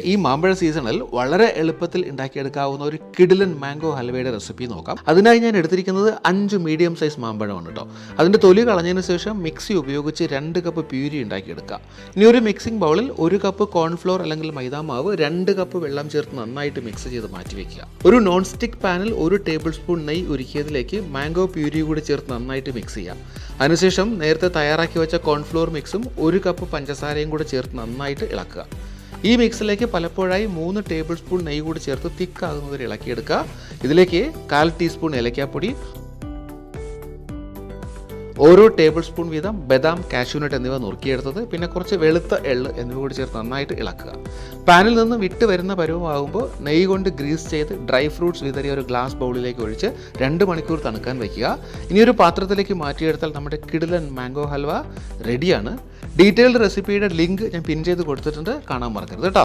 ഈ മാമ്പഴ സീസണിൽ വളരെ എളുപ്പത്തിൽ ഉണ്ടാക്കിയെടുക്കാവുന്ന ഒരു കിടിലൻ മാംഗോ ഹൽവയുടെ റെസിപ്പി നോക്കാം. അതിനായി ഞാൻ എടുത്തിരിക്കുന്നത് 5 മീഡിയം സൈസ് മാമ്പഴമാണ് കേട്ടോ. അതിൻ്റെ തൊലി കളഞ്ഞതിന് ശേഷം മിക്സി ഉപയോഗിച്ച് 2 കപ്പ് പ്യൂരി ഉണ്ടാക്കിയെടുക്കുക. ഇനി ഒരു മിക്സിംഗ് ബൗളിൽ 1 കപ്പ് കോൺഫ്ലോർ അല്ലെങ്കിൽ മൈദാമാവ് 2 കപ്പ് വെള്ളം ചേർത്ത് നന്നായിട്ട് മിക്സ് ചെയ്ത് മാറ്റി വയ്ക്കുക. ഒരു നോൺ സ്റ്റിക്ക് പാനിൽ 1 ടേബിൾ സ്പൂൺ നെയ്യ് ഉരുക്കിയതിലേക്ക് മാംഗോ പ്യൂരി കൂടി ചേർത്ത് നന്നായിട്ട് മിക്സ് ചെയ്യാം. അതിനുശേഷം നേരത്തെ തയ്യാറാക്കി വെച്ച കോൺഫ്ലോർ മിക്സും 1 കപ്പ് പഞ്ചസാരയും കൂടി ചേർത്ത് നന്നായിട്ട് ഇളക്കുക. ഈ മിക്സിലേക്ക് പലപ്പോഴായി 3 ടേബിൾ സ്പൂൺ നെയ്യ് കൂടി ചേർത്ത് തിക്കാകുന്നവരെ ഇളക്കിയെടുക്കുക. ഇതിലേക്ക് 1/4 ടീസ്പൂൺ ഏലക്കാപ്പൊടി, ഓരോ ടേബിൾ സ്പൂൺ വീതം ബദാം, കാഷ്യൂനട്ട് എന്നിവ നുറുക്കിയെടുത്തത്, പിന്നെ കുറച്ച് വെളുത്ത എള്ള് എന്നിവ കൂടി ചേർത്ത് നന്നായിട്ട് ഇളക്കുക. പാനിൽ നിന്ന് വിട്ട് വരുന്ന പരുവമാകുമ്പോൾ നെയ്യ് കൊണ്ട് ഗ്രീസ് ചെയ്ത് ഡ്രൈ ഫ്രൂട്ട്സ് വിതറിയ ഒരു ഗ്ലാസ് ബൗളിലേക്ക് ഒഴിച്ച് 2 മണിക്കൂർ തണുക്കാൻ വയ്ക്കുക. ഇനി ഒരു പാത്രത്തിലേക്ക് മാറ്റിയെടുത്താൽ നമ്മുടെ കിടിലൻ മാംഗോ ഹൽവ റെഡിയാണ്. ഡീറ്റെയിൽഡ് റെസിപ്പിയുടെ ലിങ്ക് ഞാൻ പിൻ ചെയ്ത് കൊടുത്തിട്ടുണ്ട്, കാണാൻ മറക്കരുത് കേട്ടോ.